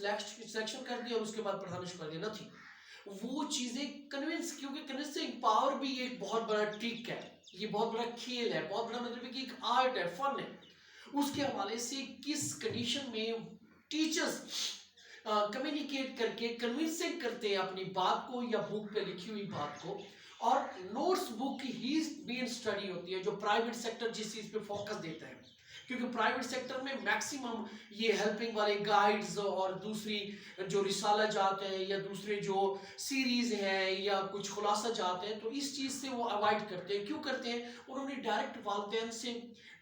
Selection کر دیا اور اس کے بعد پڑھانا شروع کر دیا، نہ تھی وہ چیزیں کنونس، کیونکہ کنونسنگ پاور بھی ایک بہت بڑا ٹرک ہے، یہ بہت بڑا کھیل ہے، بہت بڑا مطلب کہ ایک آرٹ ہے، فن ہے. اس کے حوالے سے کس کنڈیشن میں ٹیچرز کمیونیکیٹ کر کے کنونسنگ کرتے ہیں اپنی بات کو یا بک پہ لکھی ہوئی بات کو. اور نوٹس بک ہی مین اسٹڈی ہوتی ہے جو پرائیویٹ سیکٹر جس چیز پہ فوکس دیتا ہے، کیونکہ پرائیویٹ سیکٹر میں میکسیمم یہ ہیلپنگ والے گائیڈز اور دوسری جو رسالہ جات ہیں یا دوسرے جو سیریز ہیں یا کچھ خلاصہ جات ہیں، تو اس چیز سے وہ اوائڈ کرتے ہیں. کیوں کرتے ہیں؟ انہوں نے ڈائریکٹ والدین سے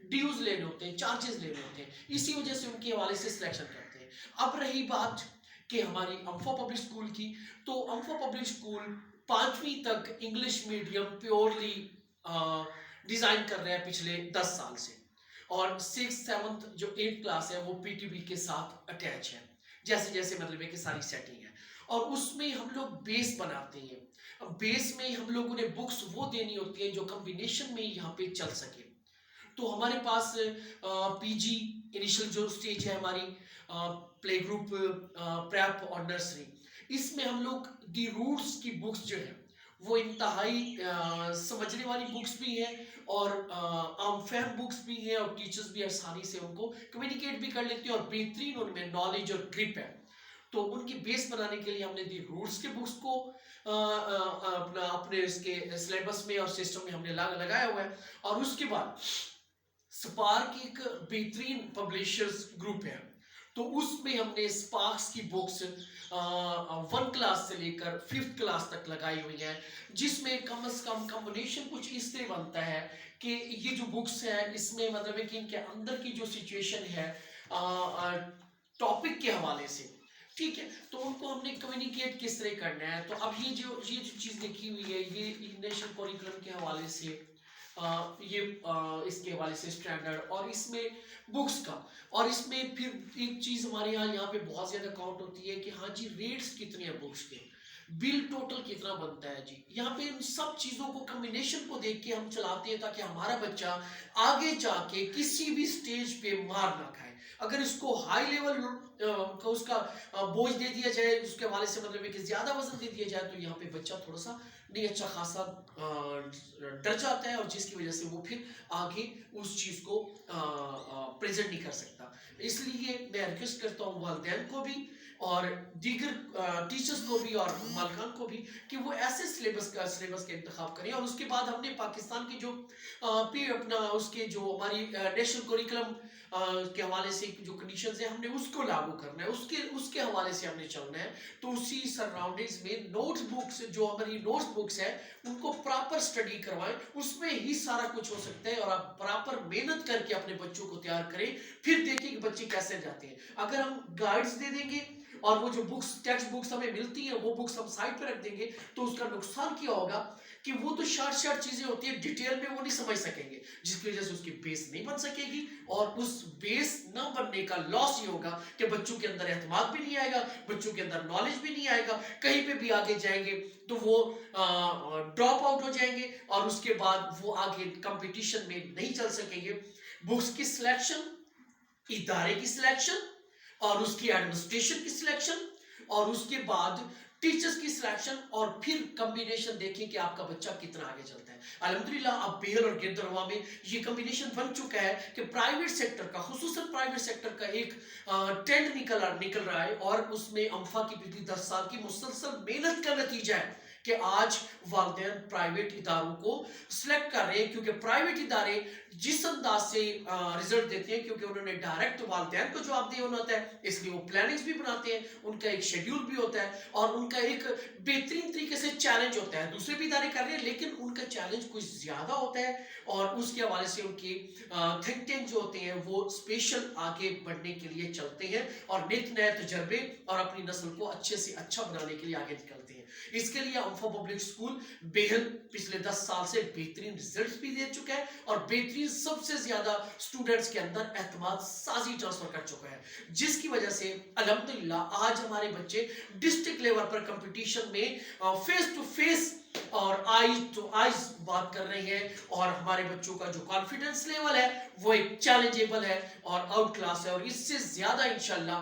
ڈیوز لینے ہوتے ہیں، چارجز لینے ہوتے ہیں، اسی وجہ سے ان کے حوالے سے سلیکشن کرتے ہیں. اب رہی بات کہ ہماری امفا پبلک اسکول کی، تو امفا پبلک اسکول 5ویں تک انگلش میڈیم پیورلی ڈیزائن کر رہے ہیں پچھلے 10 سال سے، اور 6th 7th جو 8th کلاس ہے وہ پی ٹی بی کے ساتھ اٹیچ ہے، جیسے جیسے مطلب ہے کہ ساری سیٹنگ ہے. اور اس میں ہم لوگ بیس بناتے ہیں. بیس میں ہم لوگوں نے بکس وہ دینی ہوتی ہیں جو کمبینیشن میں یہاں پہ چل سکے. تو ہمارے پاس پی جی انیشل جو سٹیج ہے ہماری پلے گروپ، پریپ اور نرسری، اس میں ہم لوگ دی روٹس کی بکس جو ہیں وہ انتہائی سمجھنے والی بکس بھی ہیں اور عام فہم بکس بھی ہیں، اور ٹیچرز بھی آسانی سے ان کو کمیونیکیٹ بھی کر لیتے ہیں اور بہترین ان میں نالج اور گرپ ہے. تو ان کی بیس بنانے کے لیے ہم نے دی روٹس کے بکس کو اپنے اس کے سلیبس میں اور سسٹم میں ہم نے لگایا ہوا ہے. اور اس کے بعد سپارک ایک بہترین پبلیشرز گروپ ہے، تو اس میں ہم نے سپارکس کی بکس 1 کلاس سے لے کر 5th کلاس تک لگائی ہوئی ہیں، جس میں کم از کم کمبینیشن کچھ اس سے بنتا ہے کہ یہ جو بکس ہیں اس میں مطلب ہے کہ ان کے اندر کی جو سچویشن ہے ٹاپک کے حوالے سے، ٹھیک ہے، تو ان کو ہم نے کمیونیکیٹ کس طرح کرنا ہے. تو اب یہ جو چیز لکھی ہوئی ہے یہ نیشنل کوریکولم کے حوالے سے، یہ اس کے حوالے سے اسٹینڈرڈ، اور اس میں بکس کا، اور اس میں پھر ایک چیز ہمارے یہاں پہ بہت زیادہ کاؤنٹ ہوتی ہے کہ ہاں جی ریٹس کتنے ہیں بکس کے، بل ٹوٹل کتنا بنتا ہے جی. یہاں پہ ان سب چیزوں کو کمبینیشن کو دیکھ کے ہم چلاتے ہیں تاکہ ہمارا بچہ آگے جا کے کسی بھی سٹیج پہ مار نہ کھائے. اگر اس کو ہائی لیول کا اس کا بوجھ دے دیا جائے، اس کے حوالے سے مطلب ہے کہ زیادہ وزن دے دیا جائے، تو یہاں پہ بچہ تھوڑا سا نہیں اچھا خاصا ڈر جاتا ہے، اور جس کی وجہ سے وہ پھر آگے اس چیز کو پریزنٹ نہیں کر سکتا. اس لیے میں ریکویسٹ کرتا ہوں والدین کو بھی اور دیگر ٹیچرز کو بھی اور مالکان کو بھی کہ وہ ایسے سلیبس کا انتخاب کریں. اور اس کے بعد ہم نے پاکستان کی جو اپنا اس کے جو ہماری نیشنل کوریکولم کے حوالے سے جو کنڈیشنز ہیں ہم نے اس کو لاگو کرنا ہے، اس کے حوالے سے ہم نے چلنا ہے. تو اسی سراؤنڈنگز میں نوٹس بکس جو ہماری نوٹس بکس ہیں ان کو پراپر سٹڈی کروائیں، اس میں ہی سارا کچھ ہو سکتا ہے. اور آپ پراپر محنت کر کے اپنے بچوں کو تیار کریں، پھر دیکھیں کہ بچے کیسے جاتے ہیں. اگر ہم گائیڈز دے دیں گے اور وہ جو بکس ٹیکسٹ بکس ہمیں ملتی ہیں وہ بکس ہم سائٹ پہ رکھ دیں گے، تو اس کا نقصان کیا ہوگا کہ وہ تو شارٹ چیزیں ہوتی ہیں، ڈیٹیل میں وہ نہیں سمجھ سکیں گے، جس کی وجہ سے اس کی بیس نہیں بن سکے گی. اور اس بیس نہ بننے کا لاس یہ ہوگا کہ بچوں کے اندر اعتماد بھی نہیں آئے گا، بچوں کے اندر نالج بھی نہیں آئے گا، کہیں پہ بھی آگے جائیں گے تو وہ ڈراپ آؤٹ ہو جائیں گے، اور اس کے بعد وہ آگے کمپٹیشن میں نہیں چل سکیں گے. بکس کی سلیکشن، ادارے کی سلیکشن، اور اس کی ایڈمنسٹریشن کی سلیکشن، اور اس کے بعد ٹیچرز کی سلیکشن، اور پھر کمبینیشن دیکھیں کہ آپ کا بچہ کتنا آگے چلتا ہے. الحمدللہ اب بیہل اور گردروا میں یہ کمبینیشن بن چکا ہے کہ پرائیویٹ سیکٹر کا، خصوصاً پرائیویٹ سیکٹر کا ایک ٹرینڈ نکل رہا ہے، اور اس میں امفا کی پچھلی 10 سال کی مسلسل محنت کا نتیجہ ہے کہ آج والدین پرائیویٹ اداروں کو سلیکٹ کر رہے ہیں. کیونکہ پرائیویٹ ادارے جس انداز سے رزلٹ دیتے ہیں، کیونکہ انہوں نے ڈائریکٹ والدین کو جواب دیا ہوتا ہے، اس لیے وہ پلاننگز بھی بناتے ہیں، ان کا ایک شیڈیول بھی ہوتا ہے، اور ان کا ایک بہترین طریقے سے چیلنج ہوتا ہے. دوسرے بھی ادارے کر رہے ہیں لیکن ان کا چیلنج کچھ زیادہ ہوتا ہے، اور اس کے حوالے سے ان کی تھنک ٹینک جو ہوتے ہیں وہ اسپیشل آگے بڑھنے کے لیے چلتے ہیں، اور نت نئے تجربے اور اپنی نسل کو اچھے سے اچھا بنانے کے لیے آگے نکلتے ہیں. اس کے لیے امفا پبلک اسکول بیہل پچھلے 10 سال سے بہترین ریزلٹس بھی دے چکا ہے، اور بہترین سب سے زیادہ اسٹوڈنٹس کے اندر اعتماد سازی ٹرانسفر کر چکا ہے، جس کی وجہ سے الحمدللہ آج ہمارے بچے ڈسٹرکٹ لیول پر کمپٹیشن میں فیس ٹو فیس اور آئیز ٹو آئیز بات کر رہے ہیں، اور ہمارے بچوں کا جو کانفیڈنس لیول ہے وہ ایک چیلنجیبل ہے اور آؤٹ کلاس ہے، اور اس سے زیادہ انشاءاللہ